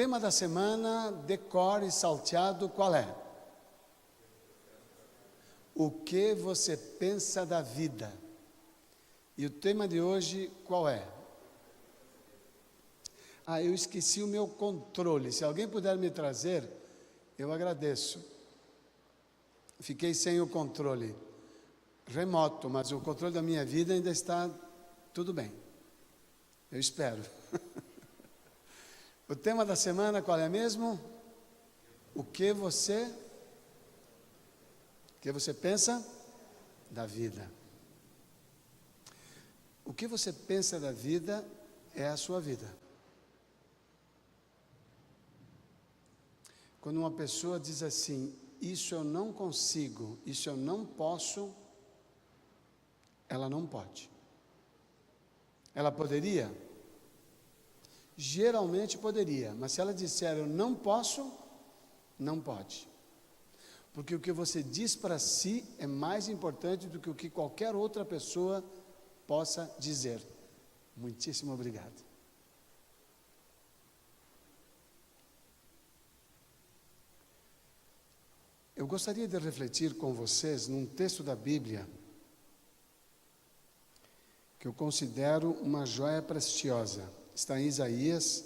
tema da semana, decore salteado, qual é? O que você pensa da vida? E o tema de hoje, qual é? Eu esqueci o meu controle. Se alguém puder me trazer, eu agradeço. Fiquei sem o controle remoto, mas o controle da minha vida ainda está tudo bem. Eu espero. O tema da semana qual é mesmo? O que você pensa da vida? O que você pensa da vida é a sua vida. Quando uma pessoa diz assim, isso eu não consigo, isso eu não posso, ela não pode. Ela poderia? Geralmente poderia, mas se ela disser eu não posso, não pode. Porque o que você diz para si é mais importante do que o que qualquer outra pessoa possa dizer. Muitíssimo obrigado. Eu gostaria de refletir com vocês num texto da Bíblia que eu considero uma joia preciosa. Está em Isaías,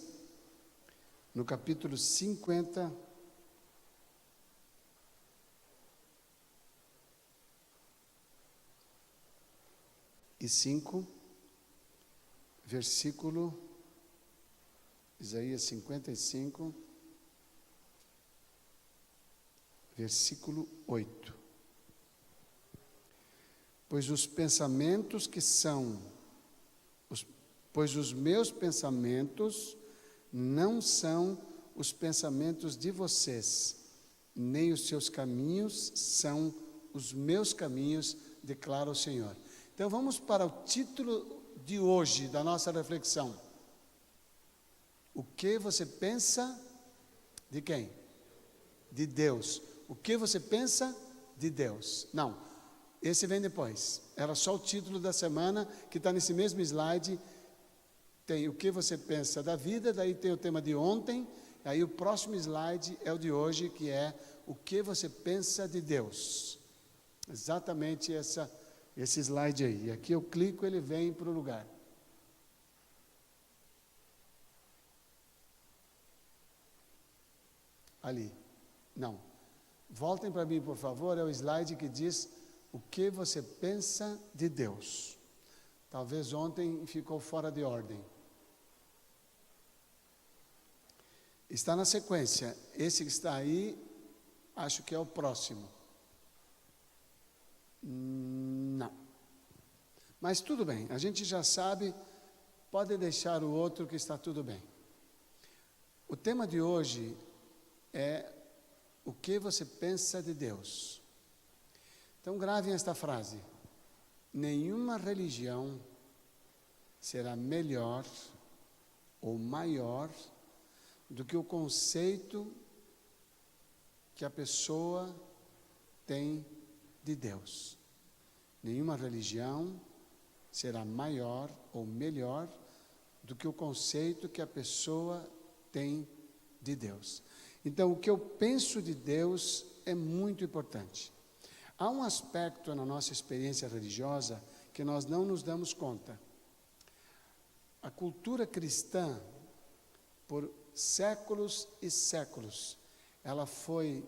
no capítulo 55, versículo, Isaías 55, versículo 8. Pois os meus pensamentos não são os pensamentos de vocês, nem os seus caminhos são os meus caminhos, declara o Senhor. Então vamos para o título de hoje da nossa reflexão. O que você pensa de quem? De Deus. O que você pensa de Deus? Não, esse vem depois. Era só o título da semana que está nesse mesmo slide. Tem o que você pensa da vida, daí tem o tema de ontem, aí o próximo slide é o de hoje, que é o que você pensa de Deus. Exatamente esse slide aí. Aqui eu clico, ele vem para o lugar. Ali. Não. Voltem para mim, por favor, é o slide que diz o que você pensa de Deus. Talvez ontem ficou fora de ordem. Está na sequência. Esse que está aí, acho que é o próximo. Não. Mas tudo bem, a gente já sabe, pode deixar o outro que está tudo bem. O tema de hoje é o que você pensa de Deus. Então gravem esta frase. Nenhuma religião será melhor ou maior do que o conceito que a pessoa tem de Deus. Nenhuma religião será maior ou melhor do que o conceito que a pessoa tem de Deus. Então, o que eu penso de Deus é muito importante. Há um aspecto na nossa experiência religiosa que nós não nos damos conta. A cultura cristã, por séculos e séculos, ela foi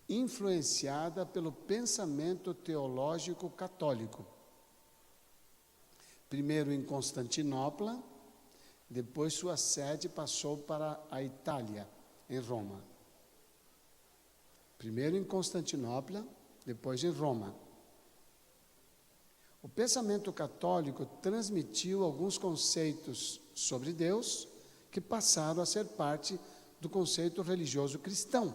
influenciada pelo pensamento teológico católico. Primeiro em Constantinopla, depois sua sede passou para a Itália, em Roma. Primeiro em Constantinopla, depois em Roma. O pensamento católico transmitiu alguns conceitos sobre Deus que passaram a ser parte do conceito religioso cristão.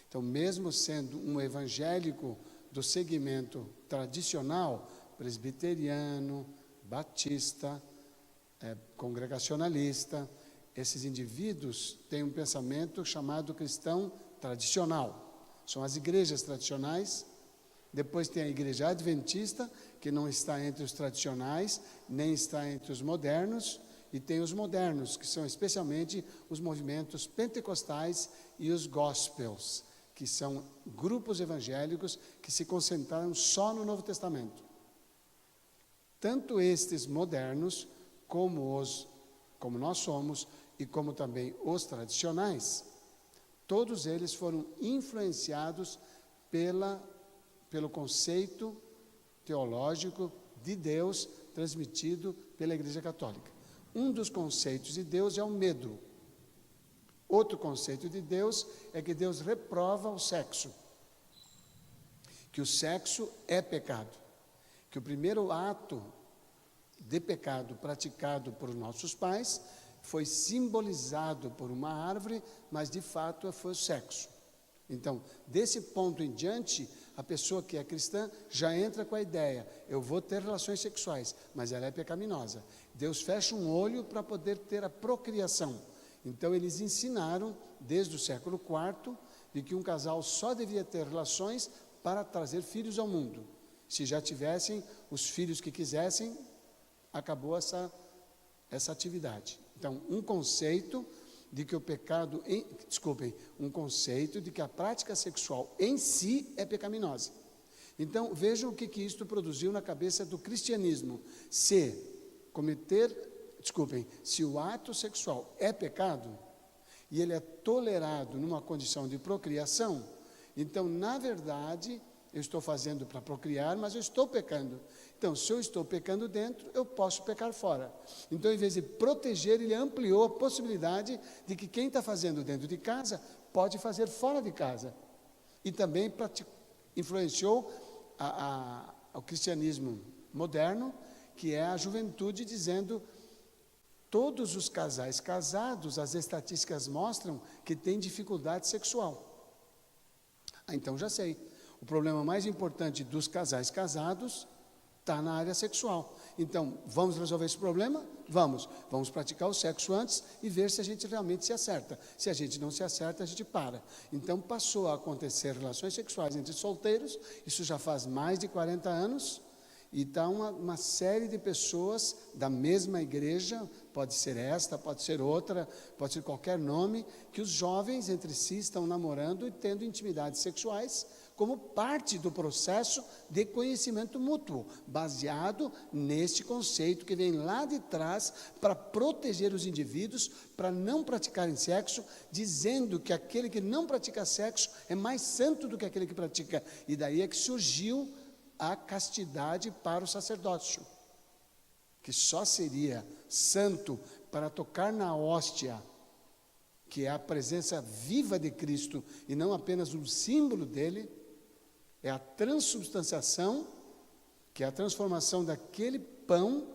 Então, mesmo sendo um evangélico do segmento tradicional, presbiteriano, batista, congregacionalista, esses indivíduos têm um pensamento chamado cristão tradicional. São as igrejas tradicionais. Depois tem a igreja adventista, que não está entre os tradicionais, nem está entre os modernos. e tem os modernos, que são especialmente os movimentos pentecostais e os gospels, que são grupos evangélicos que se concentraram só no Novo Testamento. Tanto estes modernos, como nós somos, e como também os tradicionais, todos eles foram influenciados pelo conceito teológico de Deus transmitido pela Igreja Católica. Um dos conceitos de Deus é o medo. Outro conceito de Deus é que Deus reprova o sexo, que o sexo é pecado, que o primeiro ato de pecado praticado por nossos pais foi simbolizado por uma árvore, mas de fato foi o sexo. Então, desse ponto em diante, a pessoa que é cristã já entra com a ideia, eu vou ter relações sexuais, mas ela é pecaminosa. Deus fecha um olho para poder ter a procriação. Então, eles ensinaram, desde o século IV, de que um casal só devia ter relações para trazer filhos ao mundo. Se já tivessem os filhos que quisessem, acabou essa atividade. Então, um conceito de que um conceito de que a prática sexual em si é pecaminosa. Então, vejam o que isto produziu na cabeça do cristianismo. Se o ato sexual é pecado, e ele é tolerado numa condição de procriação, então, na verdade, eu estou fazendo para procriar, mas eu estou pecando. Então, se eu estou pecando dentro, eu posso pecar fora. Então, em vez de proteger, ele ampliou a possibilidade de que quem está fazendo dentro de casa pode fazer fora de casa. E também influenciou o cristianismo moderno, que é a juventude, dizendo: todos os casais casados, as estatísticas mostram que têm dificuldade sexual. Então já sei, o problema mais importante dos casais casados está na área sexual. Então, vamos resolver esse problema? Vamos praticar o sexo antes e ver se a gente realmente se acerta. Se a gente não se acerta, a gente para. Então, passou a acontecer relações sexuais entre solteiros, isso já faz mais de 40 anos, e está uma série de pessoas da mesma igreja, pode ser esta, pode ser outra, pode ser qualquer nome, que os jovens entre si estão namorando e tendo intimidades sexuais como parte do processo de conhecimento mútuo, baseado neste conceito que vem lá de trás para proteger os indivíduos, para não praticarem sexo, dizendo que aquele que não pratica sexo é mais santo do que aquele que pratica. E daí é que surgiu a castidade para o sacerdócio, que só seria santo para tocar na hóstia, que é a presença viva de Cristo e não apenas um símbolo dele. É a transubstanciação, que é a transformação daquele pão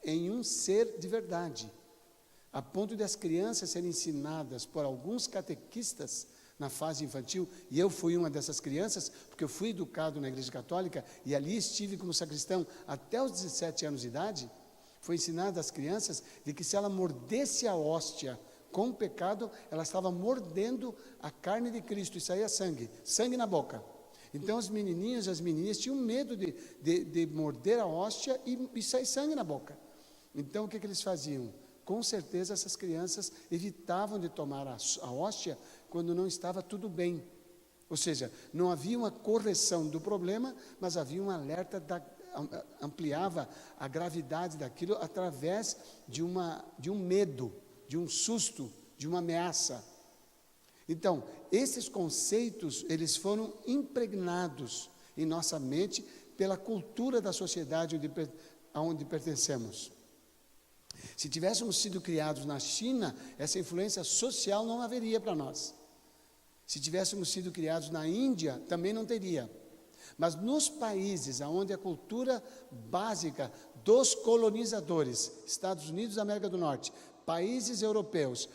em um ser de verdade, a ponto de as crianças serem ensinadas por alguns catequistas na fase infantil, e eu fui uma dessas crianças, porque eu fui educado na Igreja Católica, e ali estive como sacristão até os 17 anos de idade. Foi ensinado às crianças de que se ela mordesse a hóstia com pecado, ela estava mordendo a carne de Cristo, e saía sangue na boca. Então os menininhos e as meninas tinham medo de morder a hóstia e sair sangue na boca. Então o que eles faziam? Com certeza essas crianças evitavam de tomar a hóstia quando não estava tudo bem. Ou seja, não havia uma correção do problema, mas havia um alerta, ampliava a gravidade daquilo através de um medo, de um susto, de uma ameaça. Então, esses conceitos, eles foram impregnados em nossa mente pela cultura da sociedade aonde pertencemos. Se tivéssemos sido criados na China, essa influência social não haveria para nós. Se tivéssemos sido criados na Índia, também não teria. Mas nos países onde a cultura básica dos colonizadores, Estados Unidos, América do Norte, países europeus,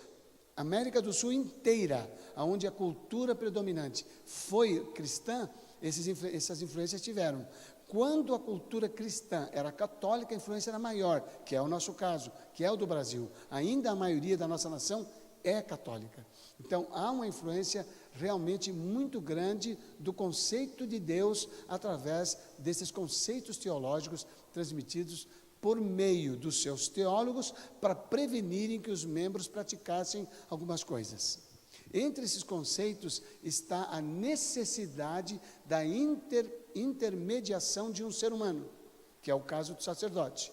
América do Sul inteira, onde a cultura predominante foi cristã, essas influências tiveram. Quando a cultura cristã era católica, a influência era maior, que é o nosso caso, que é o do Brasil. Ainda a maioria da nossa nação é católica. Então, há uma influência realmente muito grande do conceito de Deus através desses conceitos teológicos transmitidos por meio dos seus teólogos para prevenirem que os membros praticassem algumas coisas. Entre esses conceitos está a necessidade da intermediação de um ser humano, que é o caso do sacerdote.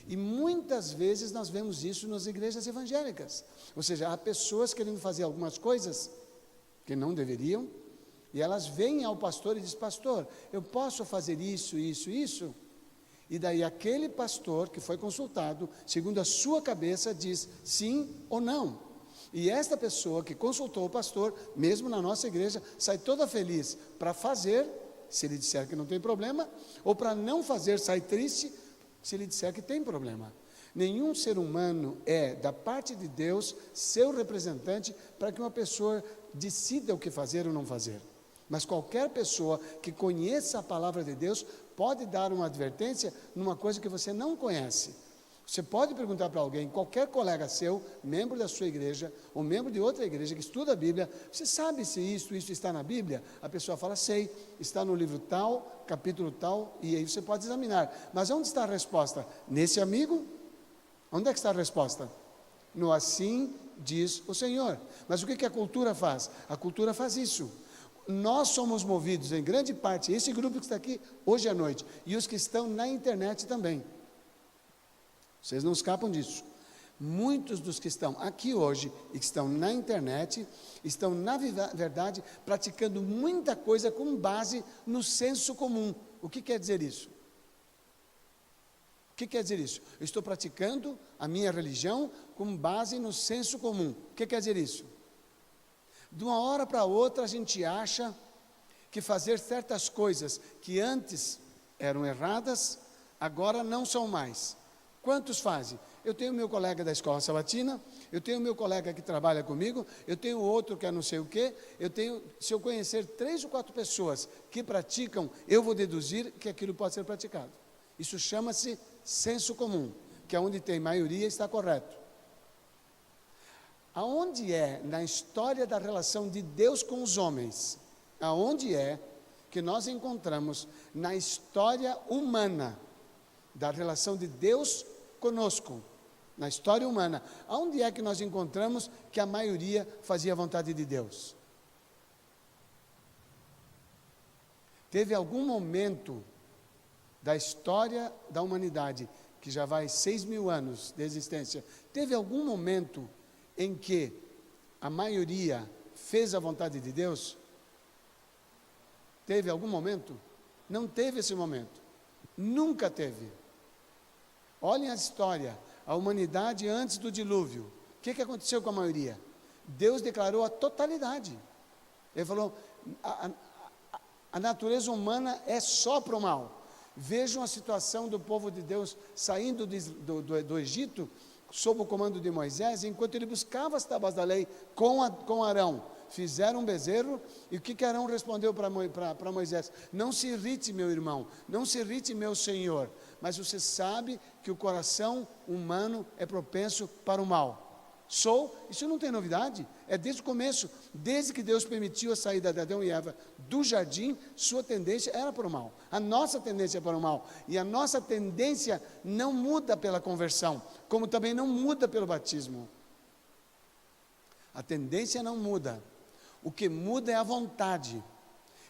E muitas vezes nós vemos isso nas igrejas evangélicas. Ou seja, há pessoas querendo fazer algumas coisas que não deveriam, e elas vêm ao pastor e dizem: pastor, eu posso fazer isso, isso, isso? E daí aquele pastor que foi consultado, segundo a sua cabeça, diz sim ou não. E esta pessoa que consultou o pastor, mesmo na nossa igreja, sai toda feliz para fazer, se ele disser que não tem problema, ou para não fazer, sai triste, se ele disser que tem problema. Nenhum ser humano é, da parte de Deus, seu representante para que uma pessoa decida o que fazer ou não fazer. Mas qualquer pessoa que conheça a palavra de Deus pode dar uma advertência numa coisa que você não conhece. Você pode perguntar para alguém, qualquer colega seu, membro da sua igreja, ou membro de outra igreja que estuda a Bíblia: você sabe se isso está na Bíblia? A pessoa fala: sei, está no livro tal, capítulo tal, e aí você pode examinar. Mas onde está a resposta? Nesse amigo? Onde é que está a resposta? No assim diz o Senhor. Mas o que a cultura faz? A cultura faz isso. Nós somos movidos em grande parte, esse grupo que está aqui hoje à noite, e os que estão na internet também. Vocês não escapam disso. Muitos dos que estão aqui hoje e que estão na internet, estão na verdade praticando muita coisa com base no senso comum. O que quer dizer isso? O que quer dizer isso? Eu estou praticando a minha religião com base no senso comum. O que quer dizer isso? De uma hora para outra a gente acha que fazer certas coisas que antes eram erradas, agora não são mais. Quantos fazem? Eu tenho meu colega da escola sabatina, eu tenho meu colega que trabalha comigo, eu tenho outro que é não sei o quê, se eu conhecer 3 ou 4 pessoas que praticam, eu vou deduzir que aquilo pode ser praticado. Isso chama-se senso comum, que é onde tem maioria está correto. Aonde é na história da relação de Deus com os homens, aonde é que nós encontramos na história humana da relação de Deus conosco, na história humana, aonde é que nós encontramos que a maioria fazia a vontade de Deus? Teve algum momento da história da humanidade, que já vai 6.000 anos de existência, teve algum momento em que a maioria fez a vontade de Deus? Teve algum momento? Não teve esse momento. Nunca teve. Olhem a história, a humanidade antes do dilúvio. O que aconteceu com a maioria? Deus declarou a totalidade. Ele falou: a natureza humana é só para o mal. Vejam a situação do povo de Deus saindo do Egito, sob o comando de Moisés, enquanto ele buscava as tábuas da lei com Arão. Fizeram um bezerro, e o que Arão respondeu para Moisés? Não se irrite, meu irmão, não se irrite, meu senhor, mas você sabe que o coração humano é propenso para o mal. Isso não tem novidade, é desde o começo, desde que Deus permitiu a saída de Adão e Eva do jardim, sua tendência era para o mal. A nossa tendência é para o mal, e a nossa tendência não muda pela conversão, como também não muda pelo batismo. A tendência não muda, o que muda é a vontade.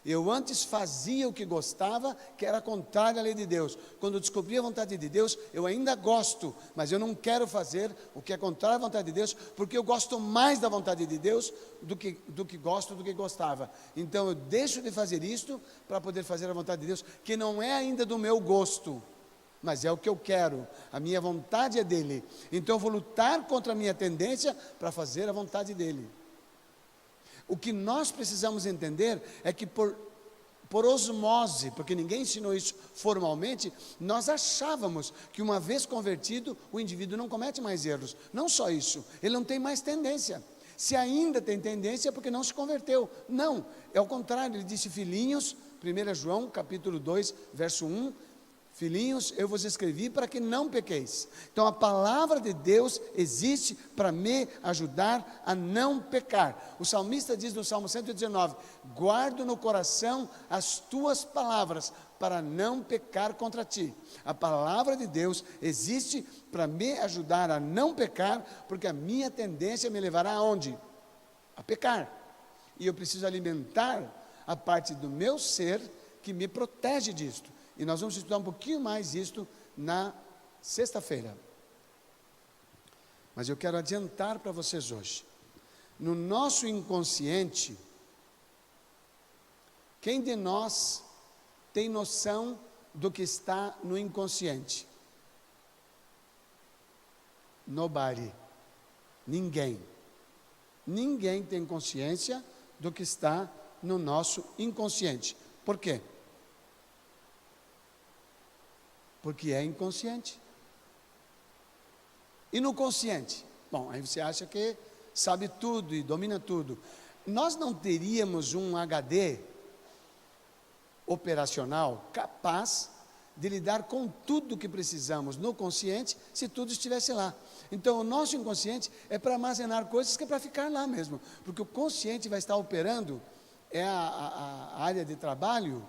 Eu antes fazia o que gostava, que era contrário à lei de Deus. Quando eu descobri a vontade de Deus, eu ainda gosto, mas eu não quero fazer o que é contrário à vontade de Deus, porque eu gosto mais da vontade de Deus do que gostava. Então eu deixo de fazer isto para poder fazer a vontade de Deus, que não é ainda do meu gosto, mas é o que eu quero. A minha vontade é dele. Então eu vou lutar contra a minha tendência para fazer a vontade dele. O que nós precisamos entender é que por osmose, porque ninguém ensinou isso formalmente, nós achávamos que uma vez convertido, o indivíduo não comete mais erros. Não só isso, ele não tem mais tendência. Se ainda tem tendência é porque não se converteu. Não, é o contrário, ele disse: filhinhos, 1 João capítulo 2, verso 1, filhinhos, eu vos escrevi para que não pequeis. Então a palavra de Deus existe para me ajudar a não pecar. O salmista diz no Salmo 119: guardo no coração as tuas palavras, para não pecar contra ti. A palavra de Deus existe para me ajudar a não pecar, porque a minha tendência me levará aonde? A pecar. E eu preciso alimentar a parte do meu ser que me protege disto. E nós vamos estudar um pouquinho mais isto na sexta-feira. Mas eu quero adiantar para vocês hoje. No nosso inconsciente, quem de nós tem noção do que está no inconsciente? Nobody. Ninguém. Ninguém tem consciência do que está no nosso inconsciente. Por quê? Porque é inconsciente. E no consciente? Bom, aí você acha que sabe tudo e domina tudo. Nós não teríamos um HD operacional capaz de lidar com tudo que precisamos no consciente, se tudo estivesse lá. Então, o nosso inconsciente é para armazenar coisas que é para ficar lá mesmo, porque o consciente vai estar operando, é a área de trabalho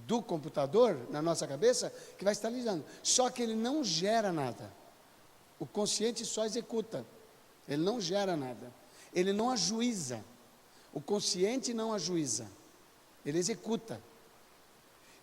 do computador na nossa cabeça, que vai estar lidando. Só que ele não gera nada. O consciente só executa. Ele não gera nada. Ele não ajuiza. O consciente não ajuiza. Ele executa.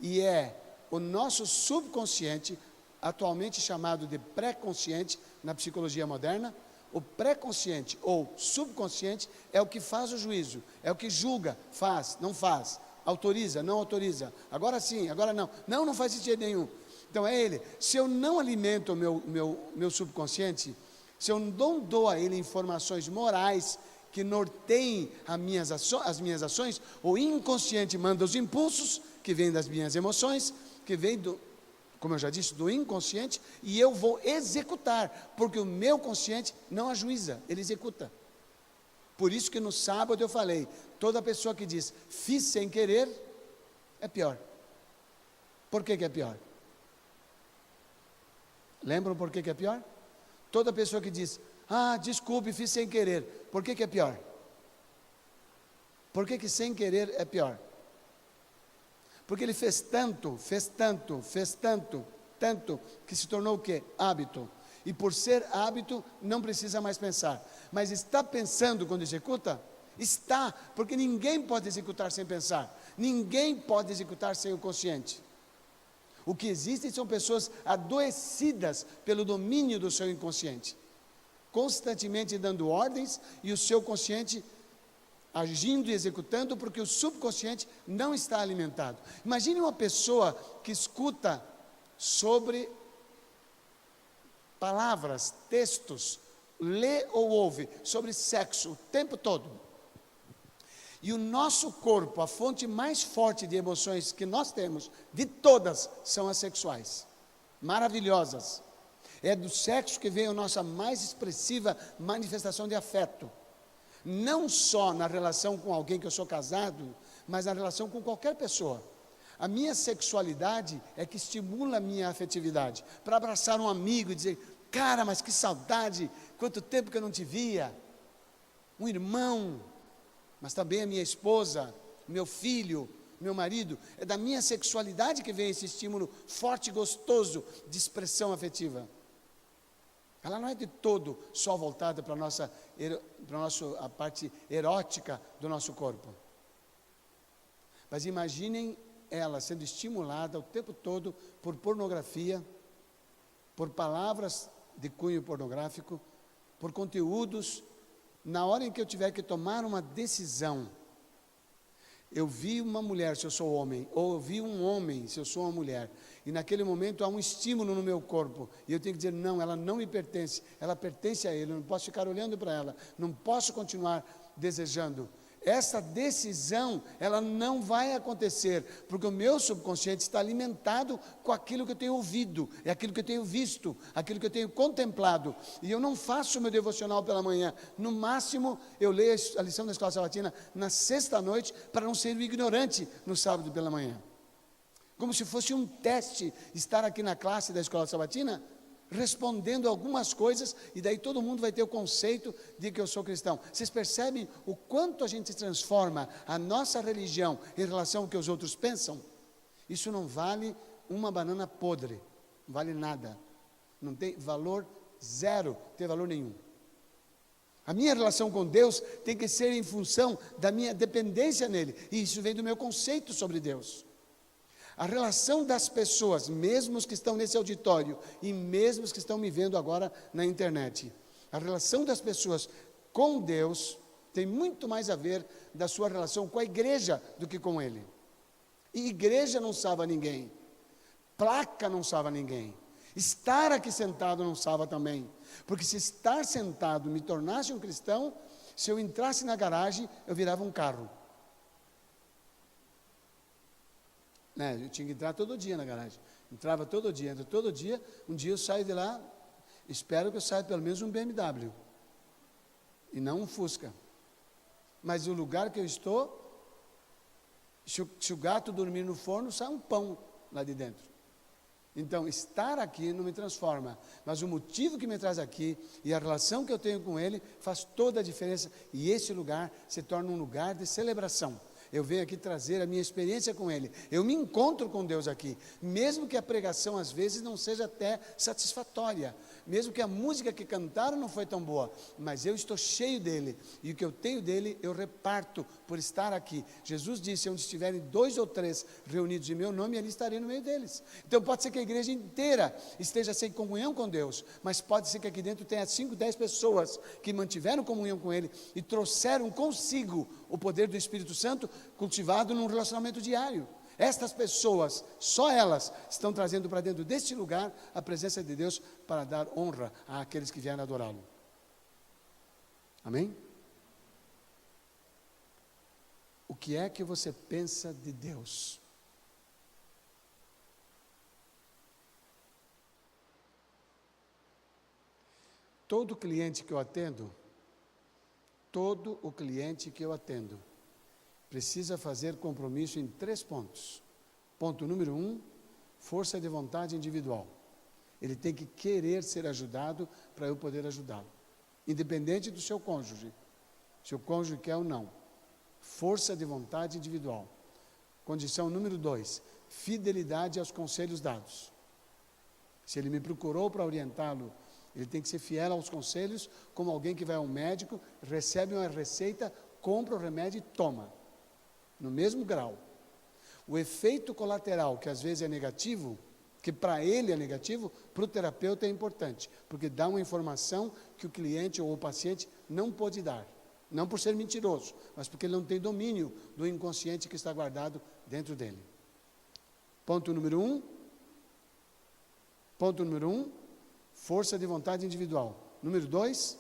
E é o nosso subconsciente, atualmente chamado de pré-consciente na psicologia moderna. O pré-consciente ou subconsciente é o que faz o juízo, é o que julga, faz, não faz, autoriza, não autoriza, agora sim, agora não, não faz sentido nenhum. Então é ele. Se eu não alimento o meu subconsciente, se eu não dou a ele informações morais que norteiem as minhas ações, o inconsciente manda os impulsos que vêm das minhas emoções, que vêm como eu já disse, do inconsciente, e eu vou executar, porque o meu consciente não ajuiza, ele executa. Por isso que no sábado eu falei, toda pessoa que diz, fiz sem querer, é pior. Por que é pior? Lembram por que é pior? Toda pessoa que diz, desculpe, fiz sem querer, por que é pior? Por que sem querer é pior? Porque ele fez tanto, que se tornou o quê? Hábito. E por ser hábito, não precisa mais pensar. Mas está pensando quando executa? Está, porque ninguém pode executar sem pensar. Ninguém pode executar sem o consciente. O que existe são pessoas adoecidas pelo domínio do seu inconsciente. Constantemente dando ordens e o seu consciente agindo e executando, porque o subconsciente não está alimentado. Imagine uma pessoa que escuta sobre palavras, textos, lê ou ouve sobre sexo o tempo todo. E o nosso corpo, a fonte mais forte de emoções que nós temos, de todas, são as sexuais. Maravilhosas. É do sexo que vem a nossa mais expressiva manifestação de afeto. Não só na relação com alguém que eu sou casado, mas na relação com qualquer pessoa. A minha sexualidade é que estimula a minha afetividade. Para abraçar um amigo e dizer, cara, mas que saudade, quanto tempo que eu não te via. Um irmão, mas também a minha esposa, meu filho, meu marido. É da minha sexualidade que vem esse estímulo forte e gostoso de expressão afetiva. Ela não é de todo só voltada para a parte erótica do nosso corpo. Mas imaginem ela sendo estimulada o tempo todo por pornografia, por palavras de cunho pornográfico, por conteúdos. Na hora em que eu tiver que tomar uma decisão, eu vi uma mulher se eu sou homem, ou eu vi um homem se eu sou uma mulher, e naquele momento há um estímulo no meu corpo, e eu tenho que dizer, não, ela não me pertence, ela pertence a ele, eu não posso ficar olhando para ela, não posso continuar desejando. Essa decisão, ela não vai acontecer, porque o meu subconsciente está alimentado com aquilo que eu tenho ouvido, é aquilo que eu tenho visto, aquilo que eu tenho contemplado, e eu não faço o meu devocional pela manhã, no máximo eu leio a lição da escola sabatina na sexta-noite, para não ser ignorante no sábado pela manhã, como se fosse um teste, estar aqui na classe da escola sabatina, respondendo algumas coisas, e daí todo mundo vai ter o conceito de que eu sou cristão. Vocês percebem o quanto a gente transforma a nossa religião em relação ao que os outros pensam? Isso não vale uma banana podre, não vale nada. Não tem valor zero, não tem valor nenhum. A minha relação com Deus tem que ser em função da minha dependência nele. E isso vem do meu conceito sobre Deus. A relação das pessoas, mesmo os que estão nesse auditório e mesmo os que estão me vendo agora na internet, a relação das pessoas com Deus tem muito mais a ver da sua relação com a igreja do que com Ele. E igreja não salva ninguém, placa não salva ninguém, estar aqui sentado não salva também, porque se estar sentado me tornasse um cristão, se eu entrasse na garagem, eu virava um carro. Eu tinha que entrar todo dia na garagem, entrava todo dia, entro todo dia, um dia eu saio de lá, espero que eu saia pelo menos um BMW, e não um Fusca, mas o lugar que eu estou, se o gato dormir no forno, sai um pão lá de dentro. Então, estar aqui não me transforma, mas o motivo que me traz aqui e a relação que eu tenho com Ele faz toda a diferença, e esse lugar se torna um lugar de celebração. Eu venho aqui trazer a minha experiência com Ele. Eu me encontro com Deus aqui. Mesmo que a pregação às vezes não seja até satisfatória. Mesmo que a música que cantaram não foi tão boa. Mas eu estou cheio dEle. E o que eu tenho dEle eu reparto por estar aqui. Jesus disse, onde estiverem 2 ou 3 reunidos em meu nome, ali estarei no meio deles. Então pode ser que a igreja inteira esteja sem comunhão com Deus. Mas pode ser que aqui dentro tenha 5, 10 pessoas que mantiveram comunhão com Ele e trouxeram consigo o poder do Espírito Santo cultivado num relacionamento diário. Estas pessoas, só elas, estão trazendo para dentro deste lugar a presença de Deus para dar honra àqueles que vieram adorá-lo. Amém? O que é que você pensa de Deus? Todo cliente que eu atendo, precisa fazer compromisso em 3 pontos. Ponto número 1, força de vontade individual. Ele tem que querer ser ajudado para eu poder ajudá-lo. Independente do seu cônjuge. Se o cônjuge quer ou não. Força de vontade individual. Condição número 2, fidelidade aos conselhos dados. Se ele me procurou para orientá-lo, ele tem que ser fiel aos conselhos, como alguém que vai ao médico, recebe uma receita, compra o remédio e toma. No mesmo grau. O efeito colateral, que às vezes é negativo, que para ele é negativo, para o terapeuta é importante, porque dá uma informação que o cliente ou o paciente não pode dar. Não por ser mentiroso, mas porque ele não tem domínio do inconsciente que está guardado dentro dele. Ponto número 1. Força de vontade individual. Número 2,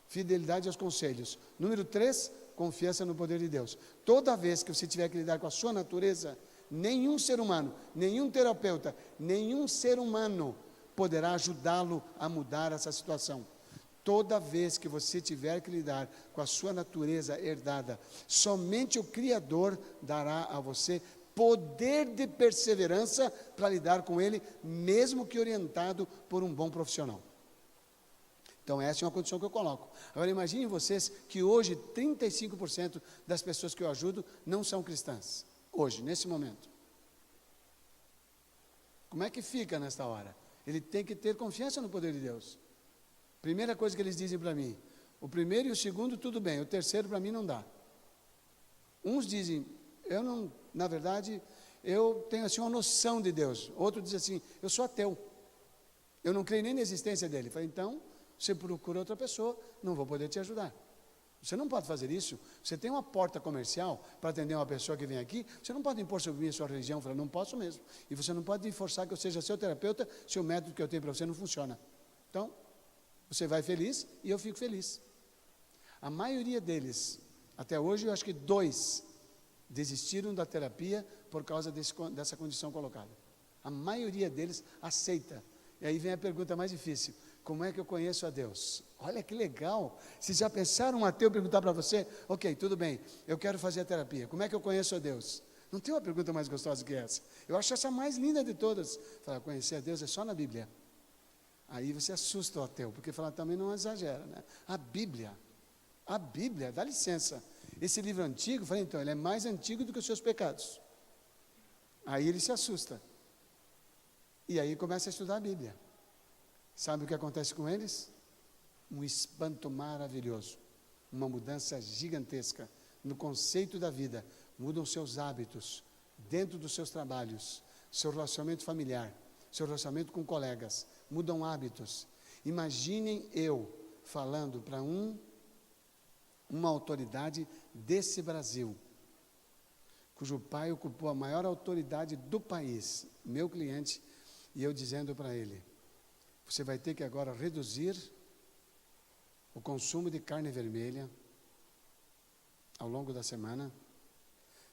fidelidade aos conselhos. Número 3, confiança no poder de Deus. Toda vez que você tiver que lidar com a sua natureza, nenhum ser humano, nenhum terapeuta, nenhum ser humano poderá ajudá-lo a mudar essa situação. Toda vez que você tiver que lidar com a sua natureza herdada, somente o Criador dará a você poder de perseverança para lidar com ele, mesmo que orientado por um bom profissional. Então essa é uma condição que eu coloco. Agora imaginem vocês que hoje 35% das pessoas que eu ajudo não são cristãs. Hoje, nesse momento. Como é que fica nesta hora? Ele tem que ter confiança no poder de Deus. Primeira coisa que eles dizem para mim, o primeiro e o segundo tudo bem, o terceiro para mim não dá. Uns dizem, eu não, na verdade, eu tenho assim uma noção de Deus. Outro diz assim, eu sou ateu. Eu não creio nem na existência dele. Eu falei, então, você procura outra pessoa, não vou poder te ajudar. Você não pode fazer isso. Você tem uma porta comercial para atender uma pessoa que vem aqui, você não pode impor sobre mim a sua religião. Eu falei, não posso mesmo. E você não pode forçar que eu seja seu terapeuta se o método que eu tenho para você não funciona. Então, você vai feliz e eu fico feliz. A maioria deles, até hoje eu acho que 2 desistiram da terapia por causa dessa condição colocada. A maioria deles aceita. E aí vem a pergunta mais difícil. Como é que eu conheço a Deus? Olha que legal. Vocês já pensaram um ateu perguntar para você? Ok, tudo bem, eu quero fazer a terapia. Como é que eu conheço a Deus? Não tem uma pergunta mais gostosa que essa. Eu acho essa mais linda de todas. Falar, conhecer a Deus é só na Bíblia. Aí você assusta o ateu, porque falar também não exagera, né? A Bíblia, dá licença. Esse livro antigo, falei, então, ele é mais antigo do que os seus pecados. Aí ele se assusta. E aí começa a estudar a Bíblia. Sabe o que acontece com eles? Um espanto maravilhoso. Uma mudança gigantesca no conceito da vida. Mudam seus hábitos, dentro dos seus trabalhos, seu relacionamento familiar, seu relacionamento com colegas. Mudam hábitos. Imaginem eu falando para uma autoridade desse Brasil, cujo pai ocupou a maior autoridade do país, meu cliente, e eu dizendo para ele: você vai ter que agora reduzir o consumo de carne vermelha ao longo da semana.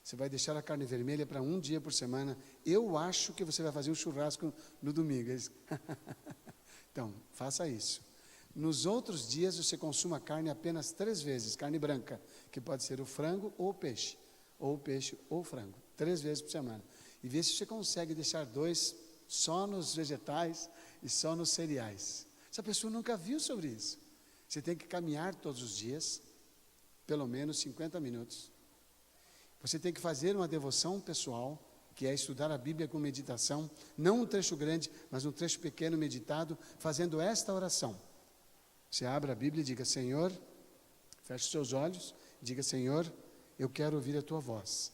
Você vai deixar a carne vermelha para um dia por semana. Eu acho que você vai fazer um churrasco no domingo. Então, faça isso. Nos outros dias você consuma carne apenas 3 vezes, carne branca, que pode ser o frango ou o peixe ou o frango, 3 vezes por semana. E vê se você consegue deixar 2 só nos vegetais e só nos cereais. Essa pessoa nunca viu sobre isso. Você tem que caminhar todos os dias, pelo menos 50 minutos. Você tem que fazer uma devoção pessoal, que é estudar a Bíblia com meditação, não um trecho grande, mas um trecho pequeno meditado, fazendo esta oração. Você abre a Bíblia e diga: Senhor, feche os seus olhos, diga: Senhor, eu quero ouvir a Tua voz.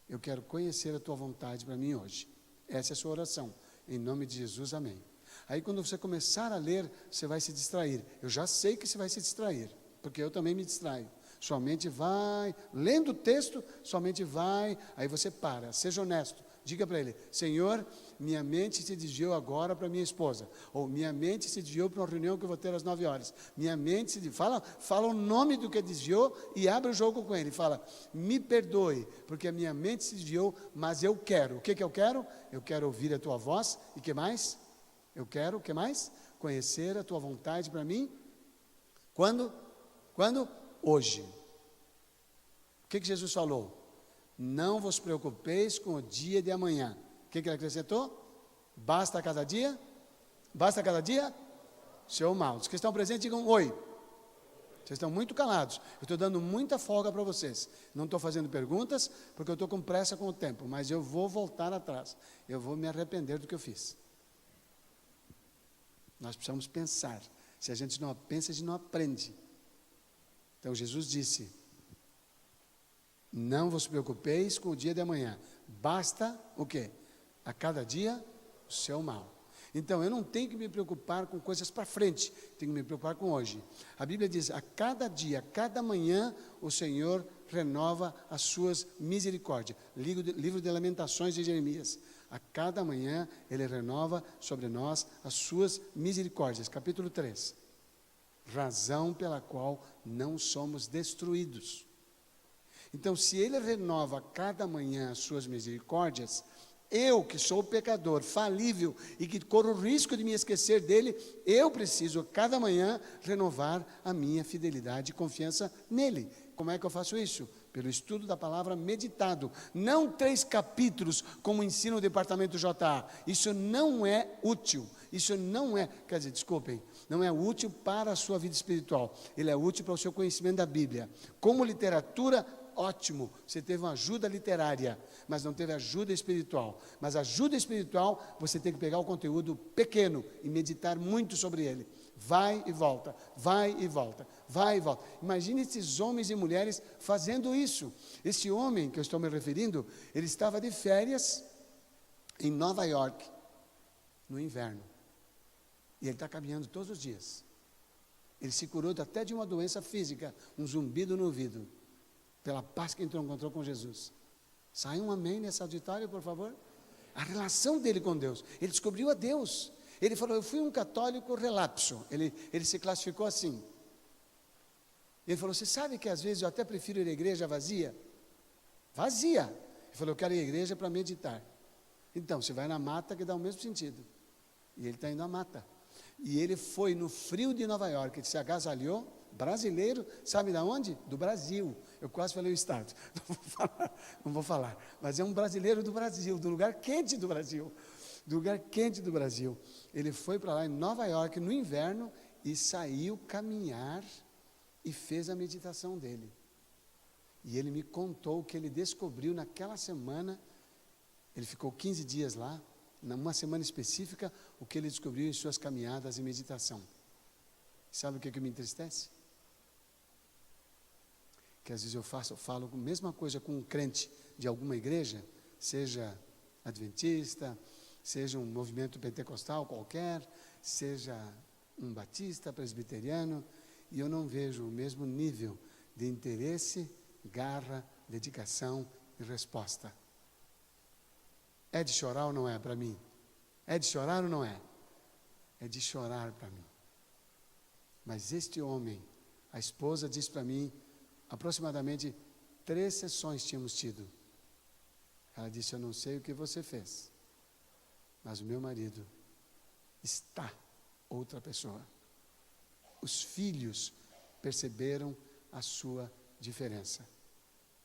Eu quero conhecer a Tua vontade para mim hoje. Essa é a sua oração. Em nome de Jesus, amém. Aí quando você começar a ler, você vai se distrair. Eu já sei que você vai se distrair, porque eu também me distraio. Sua mente vai, lendo o texto, sua mente vai, aí você para, seja honesto, diga para ele: Senhor, minha mente se desviou agora para minha esposa, ou minha mente se desviou para uma reunião que eu vou ter às 9 horas, minha mente se desviou, fala o nome do que desviou e abre o jogo com ele, fala: me perdoe, porque a minha mente se desviou, mas eu quero, o que eu quero? Eu quero ouvir a tua voz, e que mais? Eu quero, o que mais? Conhecer a tua vontade para mim, quando? Hoje. O que Jesus falou? Não vos preocupeis com o dia de amanhã. O que ele acrescentou? Basta cada dia seu mal. Os que estão presentes digam oi. Vocês estão muito calados. Eu estou dando muita folga para vocês. Não estou fazendo perguntas, porque eu estou com pressa com o tempo, mas eu vou voltar atrás. Eu vou me arrepender do que eu fiz. Nós precisamos pensar. Se a gente não pensa, a gente não aprende. Então Jesus disse: não vos preocupeis com o dia de amanhã, basta o quê? A cada dia o seu mal. Então eu não tenho que me preocupar com coisas para frente, tenho que me preocupar com hoje. A Bíblia diz: a cada dia, a cada manhã, o Senhor renova as suas misericórdias. Livro de Lamentações de Jeremias. A cada manhã Ele renova sobre nós as suas misericórdias. Capítulo 3. Razão pela qual não somos destruídos. Então, se Ele renova cada manhã as suas misericórdias, eu que sou pecador, falível e que corro o risco de me esquecer dele, eu preciso cada manhã renovar a minha fidelidade e confiança nele. Como é que eu faço isso? Pelo estudo da palavra meditado. Não 3 capítulos, como ensina o departamento JA. Isso não é útil. Isso não é, não é útil para a sua vida espiritual. Ele é útil para o seu conhecimento da Bíblia. Como literatura, ótimo, você teve uma ajuda literária, mas não teve ajuda espiritual. Mas ajuda espiritual, você tem que pegar o conteúdo pequeno e meditar muito sobre ele. Vai e volta, vai e volta, vai e volta. Imagine esses homens e mulheres fazendo isso. Esse homem que eu estou me referindo, ele estava de férias em Nova York, no inverno. E ele está caminhando todos os dias. Ele se curou até de uma doença física, um zumbido no ouvido, pela paz que encontrou com Jesus. Sai um amém nesse auditório, por favor. A relação dele com Deus. Ele descobriu a Deus. Ele falou: eu fui um católico relapso. Ele se classificou assim. Ele falou: você sabe que às vezes eu até prefiro ir à igreja vazia? Vazia. Ele falou: eu quero ir à igreja para meditar. Então, você vai na mata, que dá o mesmo sentido. E ele está indo à mata. E ele foi no frio de Nova York, ele se agasalhou, brasileiro, sabe de onde? Do Brasil. Eu quase falei o estado, não vou falar, mas é um brasileiro do Brasil, do lugar quente do Brasil. Do lugar quente do Brasil. Ele foi para lá em Nova York no inverno e saiu caminhar e fez a meditação dele. E ele me contou que ele descobriu naquela semana Ele ficou 15 dias lá, numa semana específica, o que ele descobriu em suas caminhadas e meditação. Sabe o que me entristece? Que às vezes eu falo a mesma coisa com um crente de alguma igreja, seja adventista, seja um movimento pentecostal qualquer, seja um batista, presbiteriano, e eu não vejo o mesmo nível de interesse, garra, dedicação e resposta. É de chorar ou não é para mim? É de chorar ou não é? É de chorar para mim. Mas este homem, a esposa disse para mim, aproximadamente 3 sessões tínhamos tido. Ela disse, eu não sei o que você fez, mas o meu marido está outra pessoa. Os filhos perceberam a sua diferença.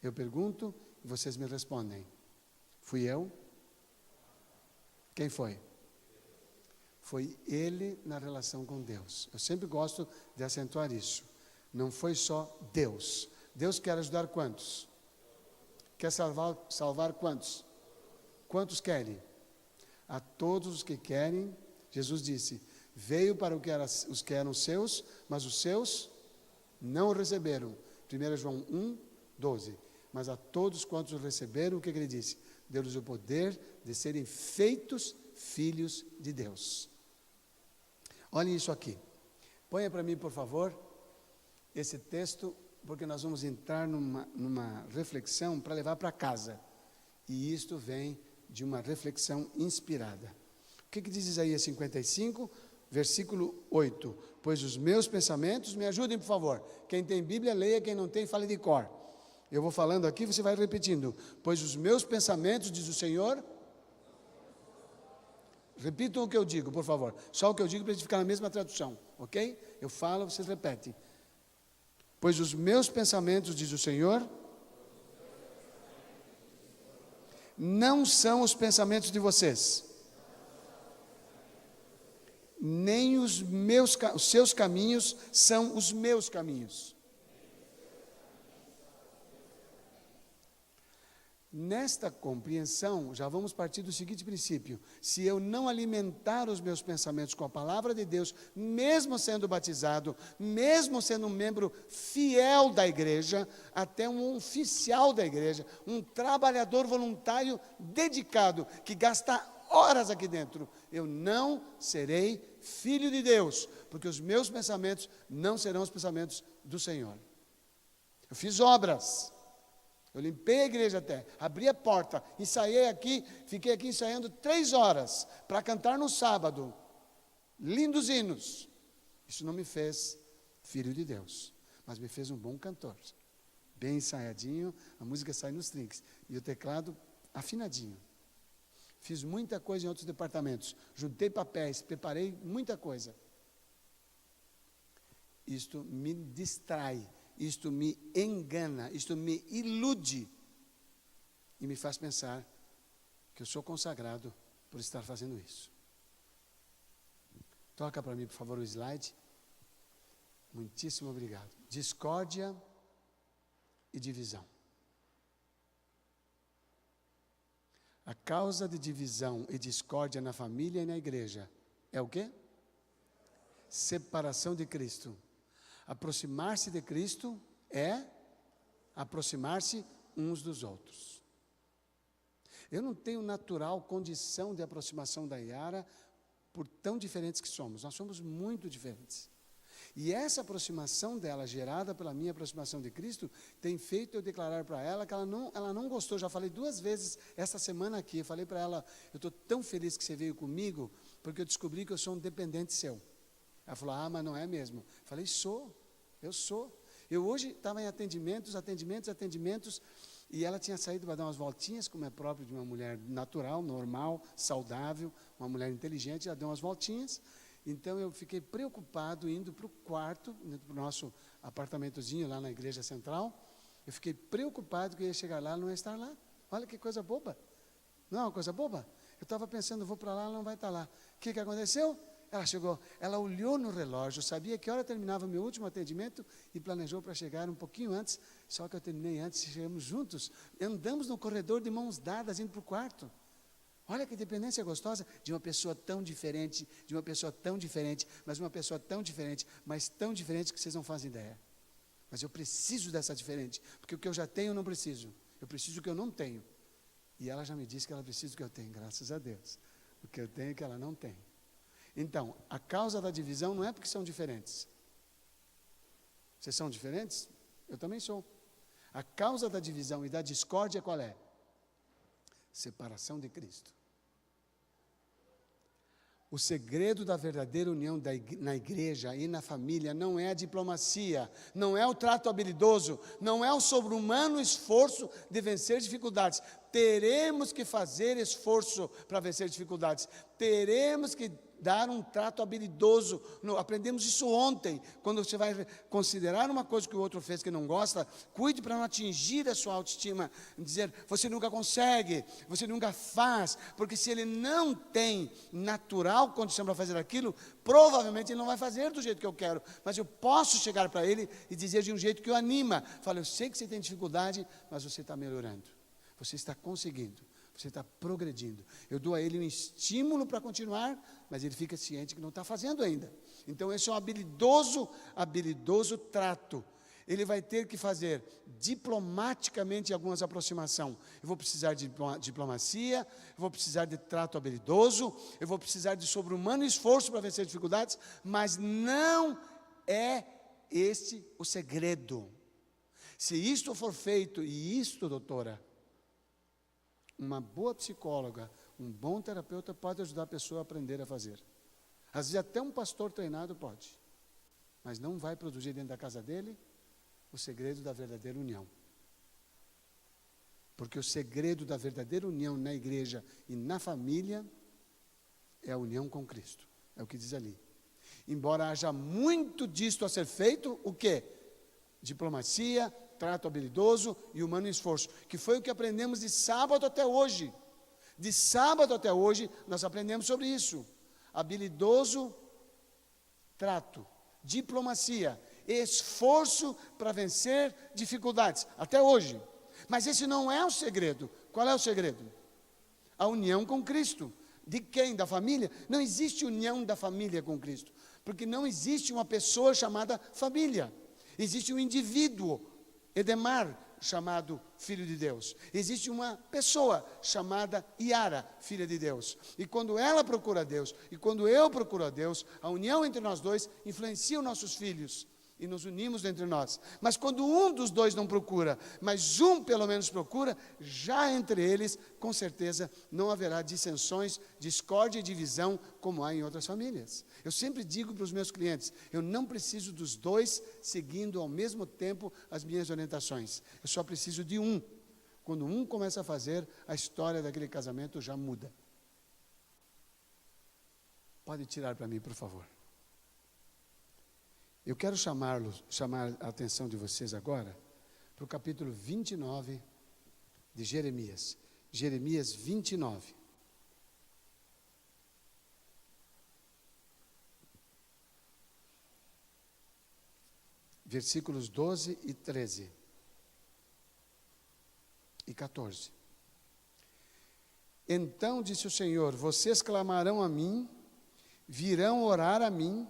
Eu pergunto e vocês me respondem. Fui eu? Quem foi? Foi ele na relação com Deus. Eu sempre gosto de acentuar isso. Não foi só Deus. Deus quer ajudar quantos? Quer salvar quantos? Quantos querem? A todos os que querem, Jesus disse, veio para os que eram seus, mas os seus não o receberam. 1 João 1, 12. Mas a todos quantos o receberam, o que ele disse? Deu-lhes o poder de serem feitos filhos de Deus. Olhem isso aqui. Ponha para mim, por favor, esse texto, porque nós vamos entrar numa reflexão para levar para casa. E isto vem de uma reflexão inspirada. O que diz Isaías 55, versículo 8? Pois os meus pensamentos, me ajudem por favor. Quem tem Bíblia, leia, quem não tem, fale de cor. Eu vou falando aqui, você vai repetindo. Pois os meus pensamentos, diz o Senhor. Repitam o que eu digo, por favor. Só o que eu digo para a gente ficar na mesma tradução, ok? Eu falo, vocês repetem. Pois os meus pensamentos, diz o Senhor, não são os pensamentos de vocês, nem os seus caminhos são os meus caminhos. Nesta compreensão, já vamos partir do seguinte princípio: se eu não alimentar os meus pensamentos com a palavra de Deus, mesmo sendo batizado, mesmo sendo um membro fiel da igreja, até um oficial da igreja, um trabalhador voluntário dedicado, que gasta horas aqui dentro, eu não serei filho de Deus, porque os meus pensamentos não serão os pensamentos do Senhor. Eu fiz obras. Eu limpei a igreja até, abri a porta, ensaiei aqui, fiquei aqui ensaiando 3 horas para cantar no sábado. Lindos hinos. Isso não me fez filho de Deus, mas me fez um bom cantor. Bem ensaiadinho, a música sai nos trinques. E o teclado afinadinho. Fiz muita coisa em outros departamentos. Juntei papéis, preparei muita coisa. Isto me distrai. Isto me engana, isto me ilude e me faz pensar que eu sou consagrado por estar fazendo isso. Toca para mim, por favor, o slide. Muitíssimo obrigado. Discórdia e divisão. A causa de divisão e discórdia na família e na igreja é o quê? Separação de Cristo. Aproximar-se de Cristo é aproximar-se uns dos outros. Eu não tenho natural condição de aproximação da Yara, por tão diferentes que somos. Nós somos muito diferentes. E essa aproximação dela, gerada pela minha aproximação de Cristo, tem feito eu declarar para ela que ela não gostou. Já falei 2 vezes essa semana aqui. Eu falei para ela, eu estou tão feliz que você veio comigo, porque eu descobri que eu sou um dependente seu. Ela falou, mas não é mesmo. Eu falei, eu sou. Eu hoje estava em atendimentos, e ela tinha saído para dar umas voltinhas, como é próprio de uma mulher natural, normal, saudável, uma mulher inteligente, ela deu umas voltinhas. Então eu fiquei preocupado, indo para o quarto, indo para o nosso apartamentozinho lá na igreja central. Eu fiquei preocupado que eu ia chegar lá e não ia estar lá. Olha que coisa boba. Não é uma coisa boba? Eu estava pensando, vou para lá, ela não vai estar lá. O que aconteceu? Ela chegou, ela olhou no relógio, sabia que hora terminava o meu último atendimento e planejou para chegar um pouquinho antes, só que eu terminei antes e chegamos juntos. Andamos no corredor de mãos dadas, indo para o quarto. Olha que dependência gostosa de uma pessoa tão diferente, mas uma pessoa tão diferente, mas tão diferente que vocês não fazem ideia. Mas eu preciso dessa diferente, porque o que eu já tenho eu não preciso. Eu preciso do que eu não tenho. E ela já me disse que ela precisa do que eu tenho, graças a Deus. O que eu tenho é que ela não tem. Então, a causa da divisão não é porque são diferentes. Vocês são diferentes? Eu também sou. A causa da divisão e da discórdia qual é? Separação de Cristo. O segredo da verdadeira união na igreja e na família não é a diplomacia, não é o trato habilidoso, não é o sobre-humano esforço de vencer dificuldades. Teremos que fazer esforço para vencer dificuldades. Teremos que dar um trato habilidoso. Aprendemos isso ontem. Quando você vai considerar uma coisa que o outro fez que não gosta, cuide para não atingir a sua autoestima. Dizer, você nunca consegue, você nunca faz. Porque se ele não tem natural condição para fazer aquilo, provavelmente ele não vai fazer do jeito que eu quero. Mas eu posso chegar para ele e dizer de um jeito que o anima. Fala, eu sei que você tem dificuldade, mas você está melhorando. Você está conseguindo. Você está progredindo. Eu dou a ele um estímulo para continuar, mas ele fica ciente que não está fazendo ainda. Então, esse é um habilidoso trato. Ele vai ter que fazer diplomaticamente algumas aproximações. Eu vou precisar de diplomacia, eu vou precisar de trato habilidoso, eu vou precisar de sobre-humano esforço para vencer dificuldades, mas não é este o segredo. Se isto for feito, e isto, doutora, uma boa psicóloga, um bom terapeuta pode ajudar a pessoa a aprender a fazer. Às vezes até um pastor treinado pode, mas não vai produzir dentro da casa dele o segredo da verdadeira união. Porque o segredo da verdadeira união na igreja e na família é a união com Cristo. É o que diz ali. Embora haja muito disto a ser feito, o quê? Diplomacia, trato habilidoso e humano esforço, que foi o que aprendemos de sábado até hoje. De sábado até hoje, nós aprendemos sobre isso. Habilidoso trato, diplomacia, esforço para vencer dificuldades, até hoje. Mas esse não é o segredo. Qual é o segredo? A união com Cristo. De quem? Da família? Não existe união da família com Cristo, porque não existe uma pessoa chamada família. Existe um indivíduo, Edemar, chamado Filho de Deus. Existe uma pessoa chamada Yara, filha de Deus. E quando ela procura Deus, e quando eu procuro a Deus, a união entre nós dois influencia os nossos filhos. E nos unimos entre nós. Mas quando um dos dois não procura, mas um pelo menos procura, já entre eles, com certeza, não haverá dissensões, discórdia e divisão, como há em outras famílias. Eu sempre digo para os meus clientes, eu não preciso dos dois seguindo ao mesmo tempo as minhas orientações. Eu só preciso de um. Quando um começa a fazer, a história daquele casamento já muda. Pode tirar para mim, por favor. Eu quero chamar a atenção de vocês agora para o capítulo 29 de Jeremias. Jeremias 29. Versículos 12 e 13. E 14. Então disse o Senhor, vocês clamarão a mim, virão orar a mim,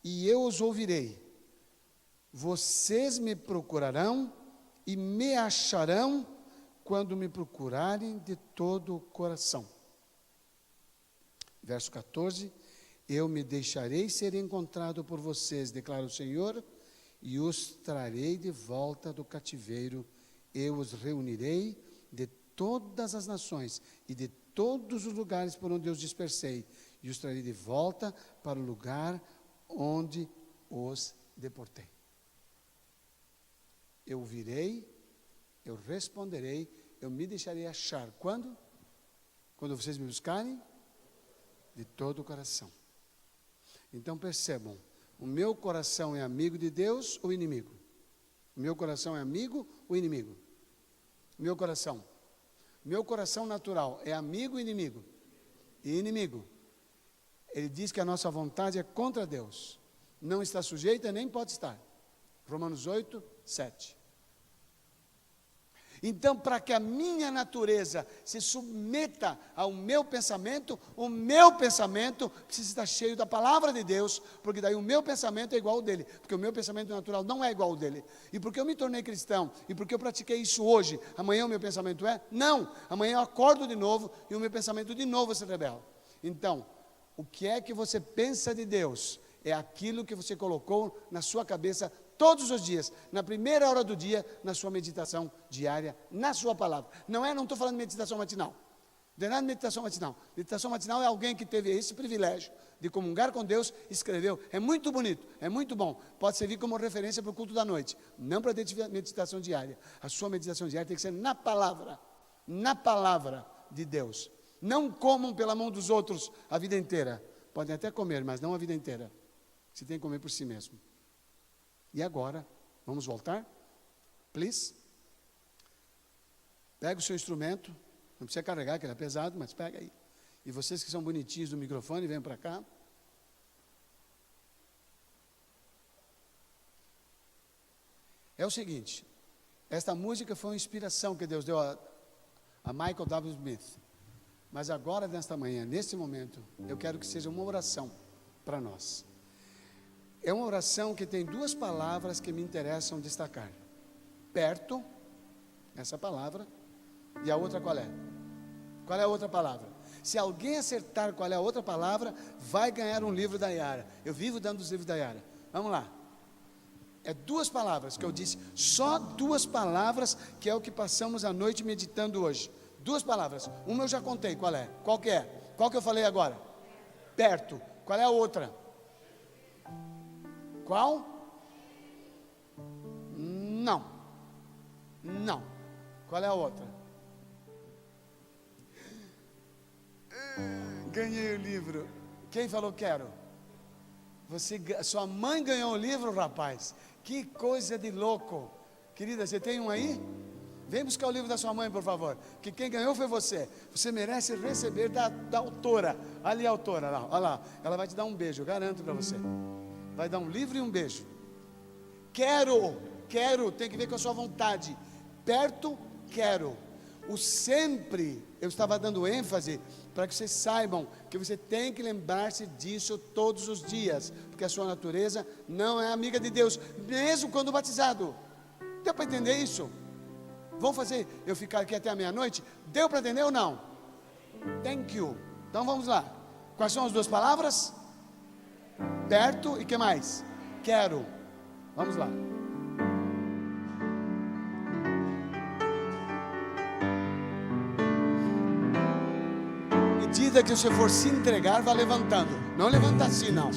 e eu os ouvirei. Vocês me procurarão e me acharão quando me procurarem de todo o coração. Verso 14. Eu me deixarei ser encontrado por vocês, declara o Senhor, e os trarei de volta do cativeiro. Eu os reunirei de todas as nações e de todos os lugares por onde eu os dispersei, e os trarei de volta para o lugar onde os deportei. Eu virei, eu responderei, eu me deixarei achar. Quando? Quando vocês me buscarem? De todo o coração. Então percebam, o meu coração é amigo de Deus ou inimigo? O meu coração é amigo ou inimigo? Meu coração natural é amigo ou inimigo? Inimigo. Ele diz que a nossa vontade é contra Deus. Não está sujeita, nem pode estar. Romanos 8, 7. Então, para que a minha natureza se submeta ao meu pensamento, o meu pensamento precisa estar cheio da palavra de Deus, porque daí o meu pensamento é igual ao dele, porque o meu pensamento natural não é igual ao dele. E porque eu me tornei cristão, e porque eu pratiquei isso hoje, amanhã o meu pensamento é? Não, amanhã eu acordo de novo, e o meu pensamento de novo se rebela. Então, o que é que você pensa de Deus? É aquilo que você colocou na sua cabeça todos os dias, na primeira hora do dia, na sua meditação diária, na sua palavra. Não estou falando de meditação matinal. Não é nada de meditação matinal. Meditação matinal é alguém que teve esse privilégio de comungar com Deus, escreveu. É muito bonito, é muito bom. Pode servir como referência para o culto da noite. Não para meditação diária. A sua meditação diária tem que ser na palavra de Deus. Não comam pela mão dos outros a vida inteira. Podem até comer, mas não a vida inteira. Você tem que comer por si mesmo. E agora, vamos voltar? Please. Pega o seu instrumento. Não precisa carregar, que ele é pesado, mas pega aí. E vocês que são bonitinhos do microfone, venham para cá. É o seguinte, esta música foi uma inspiração que Deus deu a Michael W. Smith. Mas agora, nesta manhã, neste momento, eu quero que seja uma oração para nós. É uma oração que tem duas palavras que me interessam destacar. Perto, essa palavra, e a outra qual é? Qual é a outra palavra? Se alguém acertar qual é a outra palavra, vai ganhar um livro da Yara. Eu vivo dando os livros da Yara. Vamos lá. É duas palavras que eu disse, só duas palavras, que é o que passamos a noite meditando hoje. Duas palavras. Uma eu já contei, qual é? Qual que é? Qual que eu falei agora? Perto. Qual é a outra? Qual? Não. Não. Qual é a outra? Ganhei o livro. Quem falou quero? Sua mãe ganhou o livro, rapaz. Que coisa de louco. Querida, você tem um aí? Vem buscar o livro da sua mãe, por favor. Que quem ganhou foi você. Você merece receber da autora. Ali a autora, lá, olha lá. Ela vai te dar um beijo, eu garanto para você. Vai dar um livro e um beijo. Quero, tem que ver com a sua vontade. Perto, quero. O sempre, eu estava dando ênfase para que vocês saibam que você tem que lembrar-se disso todos os dias, porque a sua natureza não é amiga de Deus, mesmo quando batizado. Deu para entender isso? Vão fazer eu ficar aqui até a meia-noite? Deu para entender ou não? Thank you. Então vamos lá. Quais são as duas palavras? Perto e que mais? Quero. Vamos lá. À medida que você for se entregar, vá levantando. Não levanta assim, não.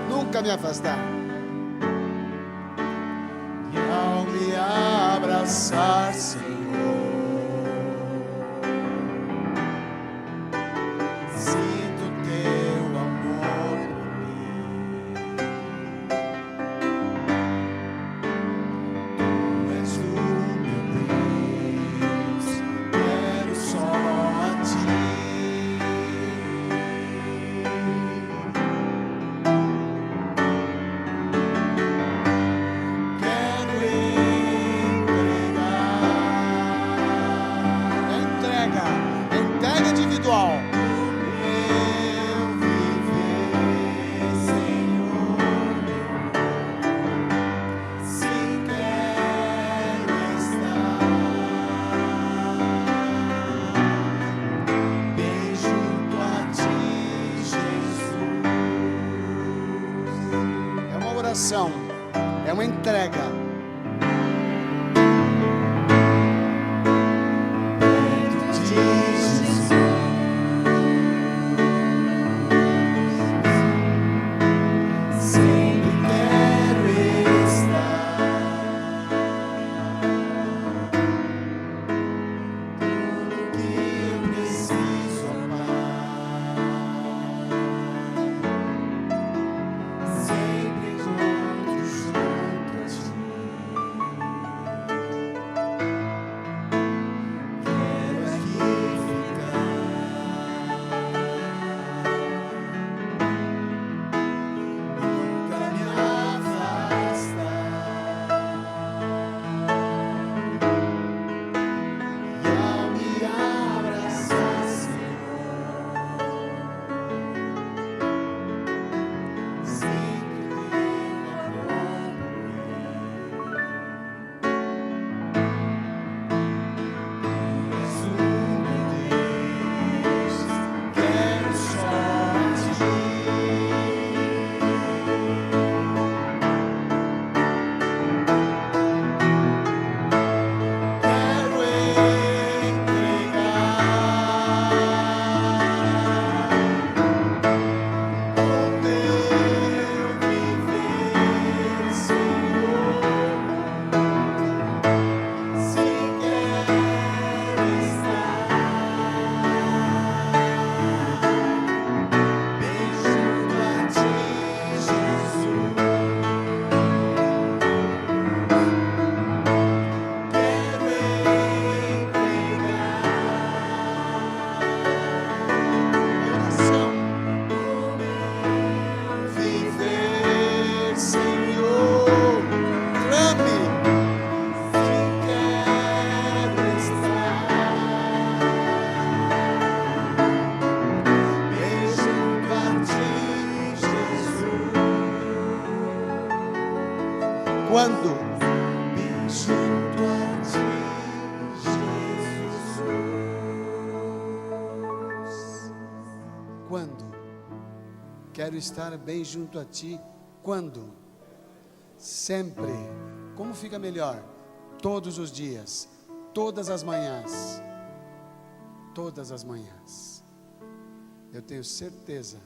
Nunca me afastar. E ao me abraçar, Senhor, sinto teu amor por mim. Tu és o meu Deus, quero só a ti. É uma entrega. Perto de Jesus. Quando? Bem junto a ti, Jesus. Quando? Quero estar bem junto a ti. Quando? Sempre. Como fica melhor? Todos os dias, todas as manhãs. Todas as manhãs. Eu tenho certeza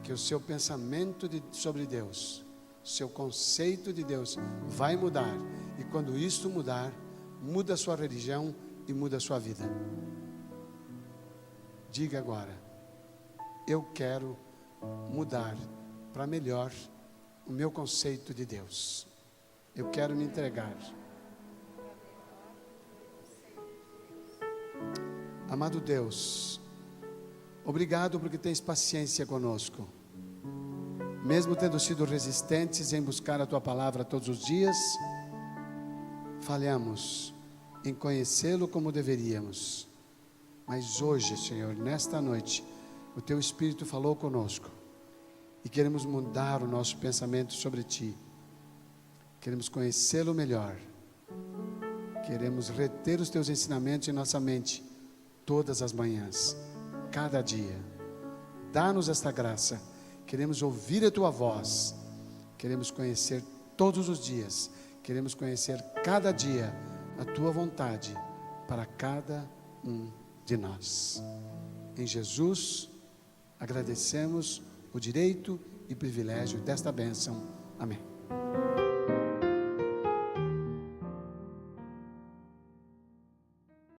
que o seu pensamento sobre Deus, seu conceito de Deus vai mudar. E quando isto mudar, muda a sua religião e muda a sua vida. Diga agora: eu quero mudar para melhor o meu conceito de Deus. Eu quero me entregar. Amado Deus, obrigado porque tens paciência conosco. Mesmo tendo sido resistentes em buscar a Tua palavra todos os dias, falhamos em conhecê-lo como deveríamos. Mas hoje, Senhor, nesta noite, o Teu Espírito falou conosco e queremos mudar o nosso pensamento sobre Ti. Queremos conhecê-lo melhor. Queremos reter os Teus ensinamentos em nossa mente todas as manhãs, cada dia. Dá-nos esta graça. Queremos ouvir a Tua voz. Queremos conhecer todos os dias. Queremos conhecer cada dia a Tua vontade para cada um de nós. Em Jesus, agradecemos o direito e privilégio desta bênção. Amém.